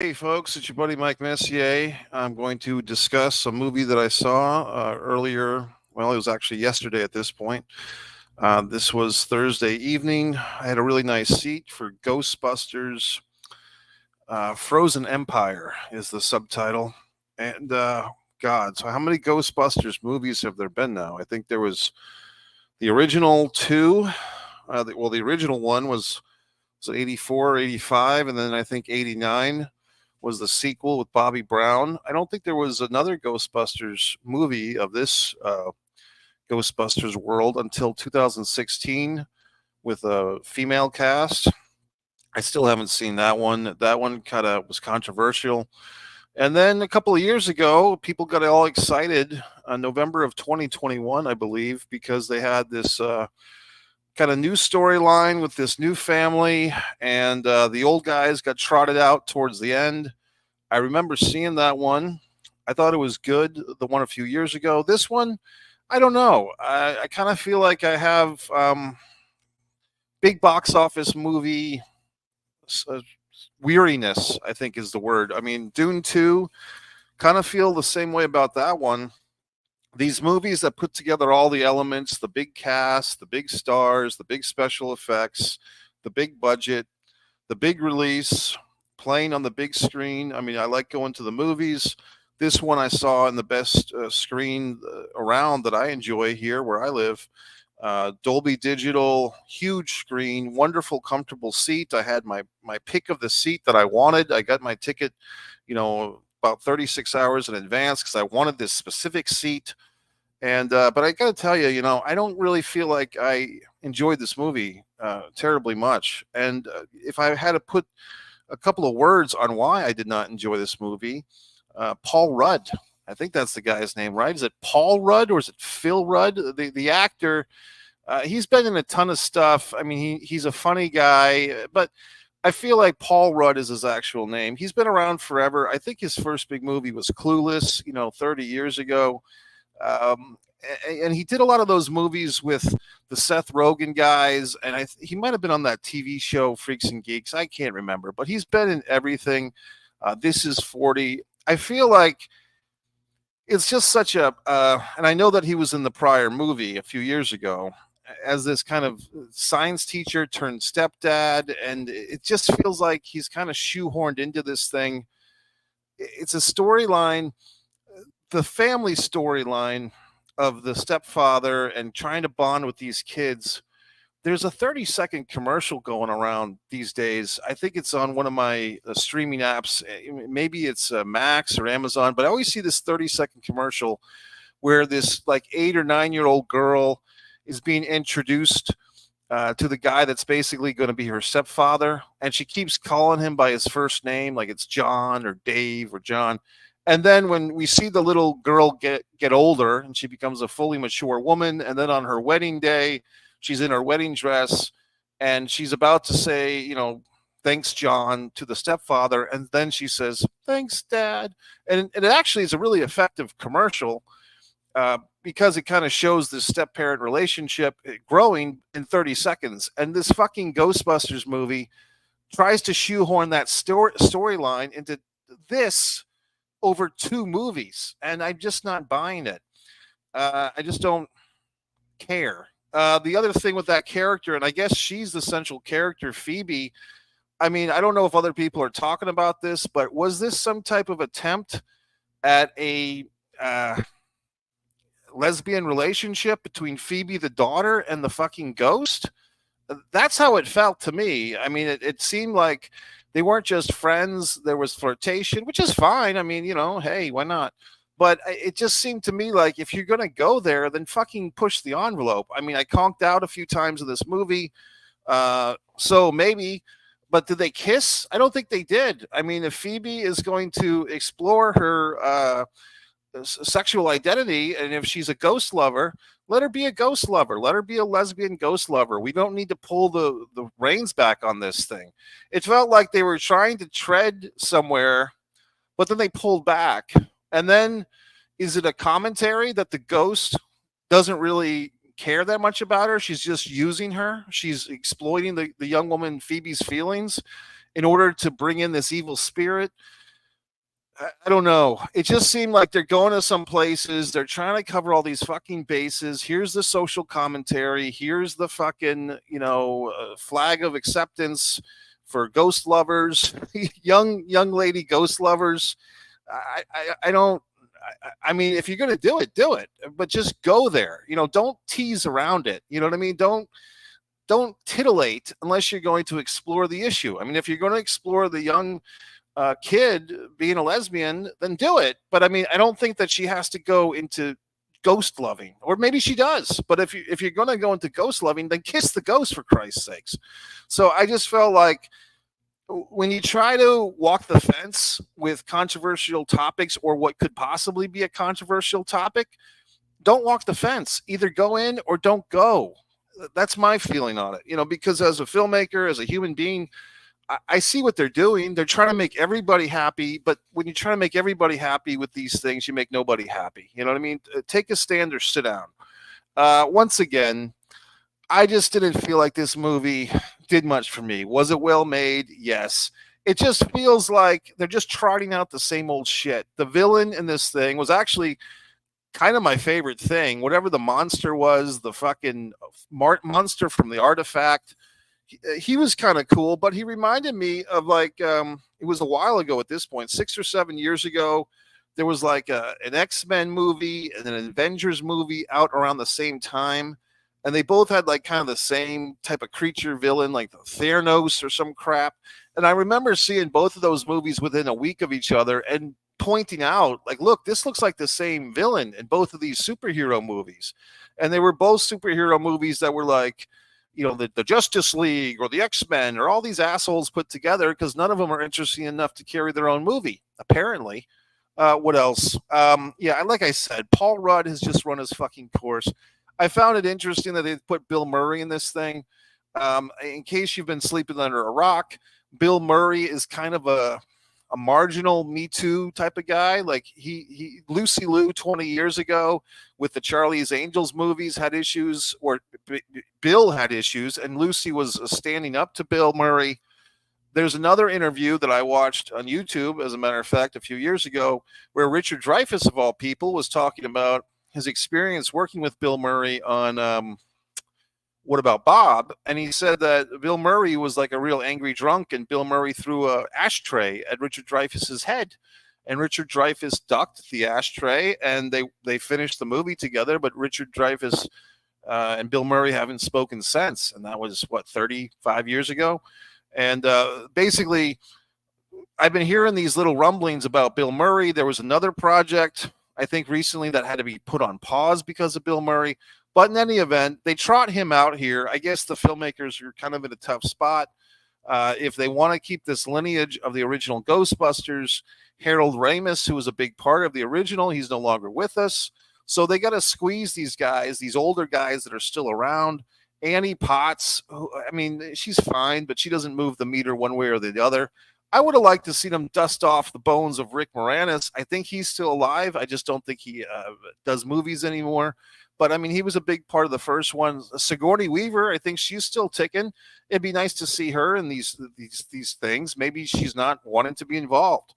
Hey folks, it's your buddy Mike Messier. I'm going to discuss a movie that I saw earlier. Well, it was actually yesterday at this point. This was Thursday evening. I had a really nice seat for Ghostbusters Frozen Empire, is the subtitle. And God, so how many Ghostbusters movies have there been now? I think there was the original two. The original one was 84, 85, and then I think 89 was the sequel with Bobby Brown. I don't think there was another Ghostbusters movie of this Ghostbusters world until 2016 with a female cast. I still haven't seen that one. That one kind of was controversial. And then a couple of years ago, people got all excited November of 2021, I believe, because they had this kind of new storyline with this new family, and the old guys got trotted out towards the end. I remember seeing that one. I thought it was good, the one a few years ago. This one, I don't know. I kind of feel like I have big box office movie uh, weariness, I think is the word. I mean, Dune 2, kind of feel the same way about that one. These movies that put together all the elements, the big cast, the big stars, the big special effects, the big budget, the big release, playing on the big screen. I mean, I like going to the movies. This one I saw in the best screen around that I enjoy here where I live. Dolby Digital, huge screen, wonderful, comfortable seat. I had my pick of the seat that I wanted. I got my ticket, about 36 hours in advance because I wanted this specific seat. And but I got to tell you, I don't really feel like I enjoyed this movie terribly much. And if I had to put a couple of words on why I did not enjoy this movie, Paul Rudd. I think that's the guy's name, right? Is it Paul Rudd or is it Phil Rudd? The actor. He's been in a ton of stuff. I mean, he's a funny guy, but I feel like Paul Rudd is his actual name. He's been around forever. I think his first big movie was Clueless, 30 years ago. Um, and he did a lot of those movies with the Seth Rogen guys, and he might have been on that TV show Freaks and Geeks. I can't remember, but he's been in everything. This is 40. I feel like it's just such and I know that he was in the prior movie a few years ago as this kind of science teacher turned stepdad, and it just feels like he's kind of shoehorned into this thing. It's a storyline, the family storyline of the stepfather and trying to bond with these kids. There's a 30-second commercial going around these days. I think it's on one of my streaming apps. Maybe it's Max or Amazon, but I always see this 30-second commercial where this like 8 or 9 year old girl is being introduced to the guy that's basically going to be her stepfather. And she keeps calling him by his first name, like it's John or Dave or John. And then when we see the little girl get older and she becomes a fully mature woman, and then on her wedding day, she's in her wedding dress and she's about to say, thanks, John, to the stepfather. And then she says, thanks, Dad. And it actually is a really effective commercial because it kind of shows this step parent relationship growing in 30 seconds. And this fucking Ghostbusters movie tries to shoehorn that storyline into this over two movies. And I'm just not buying it. I just don't care. The other thing with that character, and I guess she's the central character, Phoebe. I mean, I don't know if other people are talking about this, but was this some type of attempt at a lesbian relationship between Phoebe, the daughter, and the fucking ghost? That's how it felt to me. I mean, it seemed like they weren't just friends. There was flirtation, which is fine. I mean, hey, why not? But it just seemed to me like if you're going to go there, then fucking push the envelope. I mean, I conked out a few times in this movie. So maybe, but did they kiss? I don't think they did. I mean, if Phoebe is going to explore her sexual identity, and if she's a ghost lover, let her be a ghost lover. Let her be a lesbian ghost lover. We don't need to pull the reins back on this thing. It felt like they were trying to tread somewhere, but then they pulled back. And then is it a commentary that the ghost doesn't really care that much about her? She's just using her. She's exploiting the young woman Phoebe's feelings in order to bring in this evil spirit. I don't know. It just seemed like they're going to some places. They're trying to cover all these fucking bases. Here's the social commentary. Here's the fucking, flag of acceptance for ghost lovers, young lady ghost lovers. I don't. I mean, if you're going to do it, but just go there. Don't tease around it. You know what I mean? Don't titillate unless you're going to explore the issue. I mean, if you're going to explore the young kid being a lesbian, then do it. But I mean, I don't think that she has to go into ghost loving, or maybe she does. But if you're going to go into ghost loving, then kiss the ghost, for Christ's sakes. So I just felt like when you try to walk the fence with controversial topics or what could possibly be a controversial topic, don't walk the fence. Either go in or don't go. That's my feeling on it. Because as a filmmaker, as a human being, I see what they're doing. They're trying to make everybody happy, but when you try to make everybody happy with these things, you make nobody happy. You know what I mean? Take a stand or sit down. Once again, I just didn't feel like this movie did much for me. Was it well made? Yes. It just feels like they're just trotting out the same old shit. The villain in this thing was actually kind of my favorite thing. Whatever the monster was, the fucking monster from the artifact, he was kind of cool, but he reminded me of it was a while ago at this point, 6 or 7 years ago. There was like an X-Men movie and an Avengers movie out around the same time. And they both had like kind of the same type of creature villain, like the Theranos or some crap. And I remember seeing both of those movies within a week of each other and pointing out, like, look, this looks like the same villain in both of these superhero movies. And they were both superhero movies that were like, the Justice League or the X-Men or all these assholes put together, because none of them are interesting enough to carry their own movie, apparently. What else? Yeah, like I said, Paul Rudd has just run his fucking course. I found it interesting that they put Bill Murray in this thing. In case you've been sleeping under a rock, Bill Murray is kind of a marginal Me Too type of guy. Like he Lucy Liu 20 years ago with the Charlie's Angels movies had issues, or Bill had issues, and Lucy was standing up to Bill Murray. There's another interview that I watched on YouTube, as a matter of fact, a few years ago, where Richard Dreyfuss, of all people, was talking about his experience working with Bill Murray on What About Bob? And he said that Bill Murray was like a real angry drunk, and Bill Murray threw an ashtray at Richard Dreyfuss's head. And Richard Dreyfuss ducked the ashtray, and they finished the movie together, but Richard Dreyfuss and Bill Murray haven't spoken since. And that was, 35 years ago? And basically, I've been hearing these little rumblings about Bill Murray. There was another project, I think, recently that had to be put on pause because of Bill Murray. But in any event, they trot him out here. I guess the filmmakers are kind of in a tough spot. If they want to keep this lineage of the original Ghostbusters, Harold Ramis, who was a big part of the original, he's no longer with us. So they got to squeeze these guys, these older guys that are still around. Annie Potts, I mean, she's fine, but she doesn't move the meter one way or the other. I would have liked to see them dust off the bones of Rick Moranis. I think he's still alive. I just don't think he does movies anymore. But, I mean, he was a big part of the first one. Sigourney Weaver, I think she's still ticking. It'd be nice to see her in these things. Maybe she's not wanting to be involved.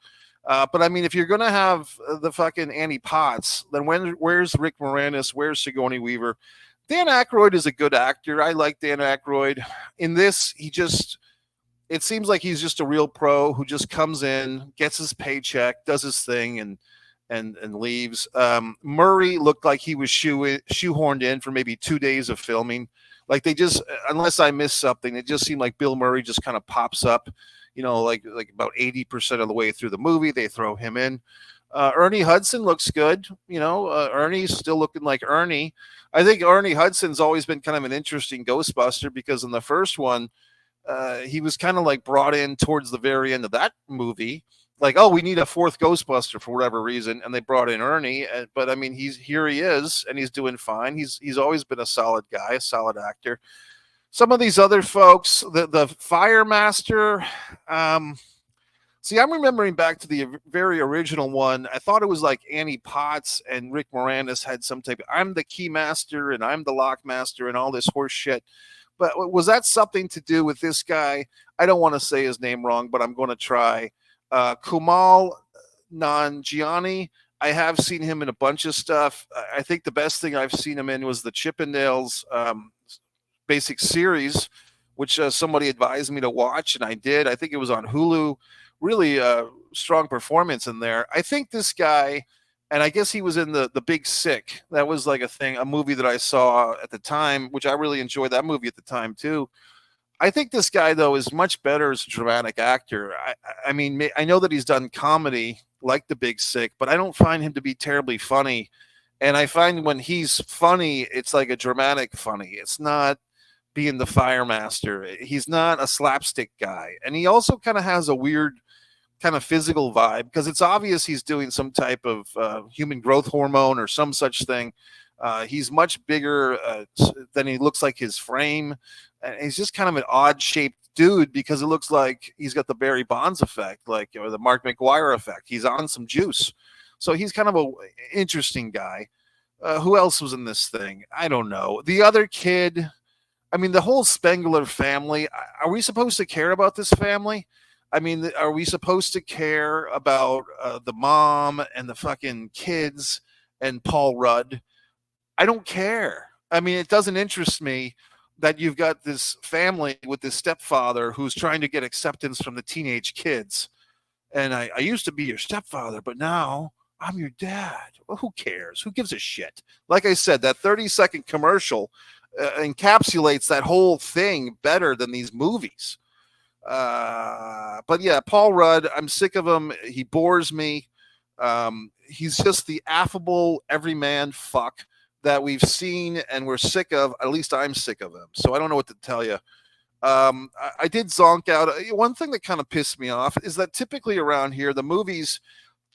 But, I mean, if you're going to have the fucking Annie Potts, then where's Rick Moranis? Where's Sigourney Weaver? Dan Aykroyd is a good actor. I like Dan Aykroyd. In this, it seems like he's just a real pro who just comes in, gets his paycheck, does his thing, and leaves. Murray looked like he was shoehorned in for maybe 2 days of filming. Like they just, unless I missed something, it just seemed like Bill Murray just kind of pops up, like about 80% of the way through the movie, they throw him in. Ernie Hudson looks good. Ernie's still looking like Ernie. I think Ernie Hudson's always been kind of an interesting Ghostbuster, because in the first one, he was kind of like brought in towards the very end of that movie. Like, oh, we need a fourth Ghostbuster for whatever reason, and they brought in Ernie. But I mean, he is, and he's doing fine. He's always been a solid guy, a solid actor. Some of these other folks, the Fire Master. See, I'm remembering back to the very original one. I thought it was like Annie Potts and Rick Moranis had some type of, I'm the key master and I'm the lock master and all this horse shit. But was that something to do with this guy? I don't want to say his name wrong, but I'm going to try. Kumal Nanjiani. I have seen him in a bunch of stuff. I think the best thing I've seen him in was the Chippendales basic series, which somebody advised me to watch, and I did. I think it was on Hulu. Really strong performance in there. I think this guy, and I guess he was in the Big Sick. That was like a movie that I saw at the time, which I really enjoyed that movie at the time too. I think this guy though is much better as a dramatic actor. I mean, I know that he's done comedy like The Big Sick, but I don't find him to be terribly funny. And I find when he's funny, it's like a dramatic funny. It's not being the fire master. He's not a slapstick guy. And he also kind of has a weird kind of physical vibe because it's obvious he's doing some type of human growth hormone or some such thing. He's much bigger than he looks like his frame. And he's just kind of an odd shaped dude because it looks like he's got the Barry Bonds effect, like or the Mark McGuire effect. He's on some juice. So he's kind of a interesting guy. Who else was in this thing? I don't know. The other kid, I mean, the whole Spengler family. Are we supposed to care about this family? I mean, are we supposed to care about the mom and the fucking kids and Paul Rudd? I don't care. I mean, it doesn't interest me that you've got this family with this stepfather who's trying to get acceptance from the teenage kids. And I used to be your stepfather, but now I'm your dad. Well, who cares? Who gives a shit? Like I said, that 30-second commercial encapsulates that whole thing better than these movies. But yeah, Paul Rudd, I'm sick of him. He bores me. He's just the affable everyman fuck that we've seen and we're sick of. At least I'm sick of him. So I don't know what to tell you. I did zonk out. One thing that kind of pissed me off is that typically around here, the movies,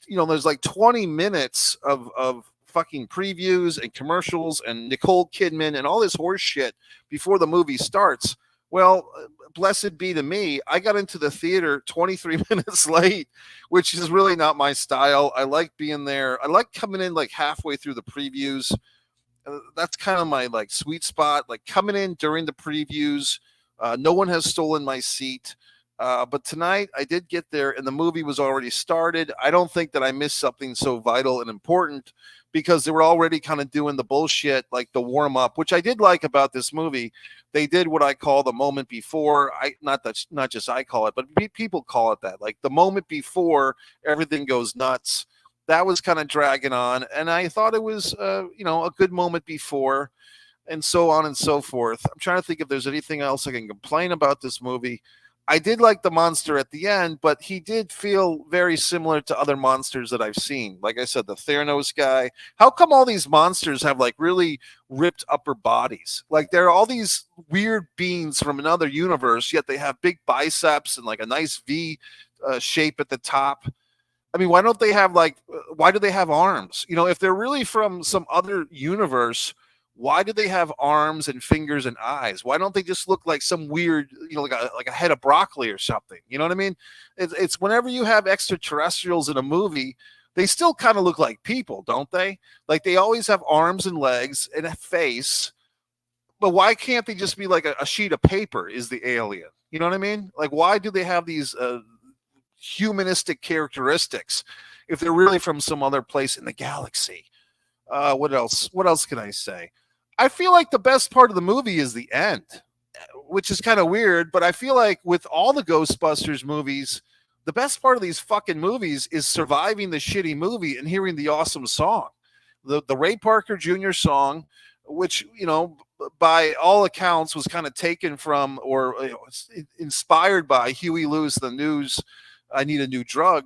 there's like 20 minutes of fucking previews and commercials and Nicole Kidman and all this horse shit before the movie starts. Well, blessed be to me. I got into the theater 23 minutes late, which is really not my style. I like being there. I like coming in like halfway through the previews. That's kind of my like sweet spot, like coming in during the previews. No one has stolen my seat. But tonight I did get there and the movie was already started. I don't think that I missed something so vital and important because they were already kind of doing the bullshit, like the warm up, which I did like about this movie. They did what I call the moment before. Not just I call it, but people call it that. Like the moment before everything goes nuts. That was kind of dragging on, and I thought it was, a good moment before, and so on and so forth. I'm trying to think if there's anything else I can complain about this movie. I did like the monster at the end, but he did feel very similar to other monsters that I've seen. Like I said, the Theranos guy. How come all these monsters have like really ripped upper bodies? Like they're all these weird beings from another universe, yet they have big biceps and like a nice V shape at the top. I mean, why don't they have why do they have arms? If they're really from some other universe, why do they have arms and fingers and eyes? Why don't they just look like some weird, like a head of broccoli or something? You know what I mean? It's whenever you have extraterrestrials in a movie, they still kind of look like people, don't they? Like they always have arms and legs and a face. But why can't they just be like a sheet of paper is the alien? You know what I mean? Like, why do they have these humanistic characteristics if they're really from some other place in the galaxy? What else can I say? I feel like the best part of the movie is the end, which is kind of weird, but I feel like with all the Ghostbusters movies, the best part of these fucking movies is surviving the shitty movie and hearing the awesome song. The Ray Parker Jr. song, which, by all accounts was kind of taken from or inspired by Huey Lewis, the News, I Need a New Drug.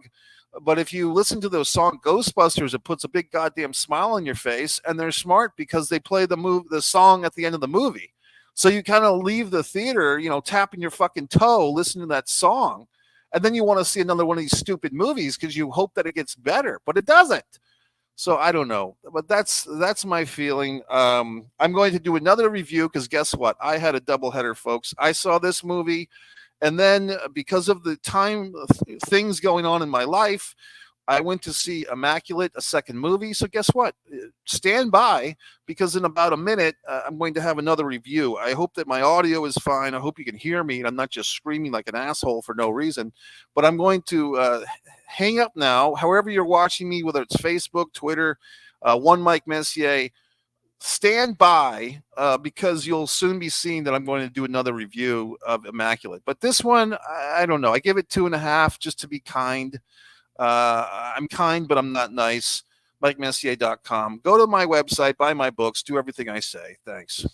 But if you listen to the song Ghostbusters, it puts a big goddamn smile on your face, and they're smart because they play the song at the end of the movie. So you kind of leave the theater, tapping your fucking toe, listening to that song, and then you want to see another one of these stupid movies because you hope that it gets better, but it doesn't. So I don't know, but that's my feeling. I'm going to do another review because guess what? I had a doubleheader, folks. I saw this movie. And then because of the time things going on in my life, I went to see Immaculate, a second movie. So guess what? Stand by, because in about a minute, I'm going to have another review. I hope that my audio is fine. I hope you can hear me and I'm not just screaming like an asshole for no reason. But I'm going to hang up now. However you're watching me, whether it's Facebook, Twitter, One Mike Messier, stand by, because you'll soon be seeing that I'm going to do another review of Immaculate. But this one, I don't know. I give it 2.5 just to be kind. I'm kind, but I'm not nice. MikeMessier.com. Go to my website, buy my books, do everything I say. Thanks.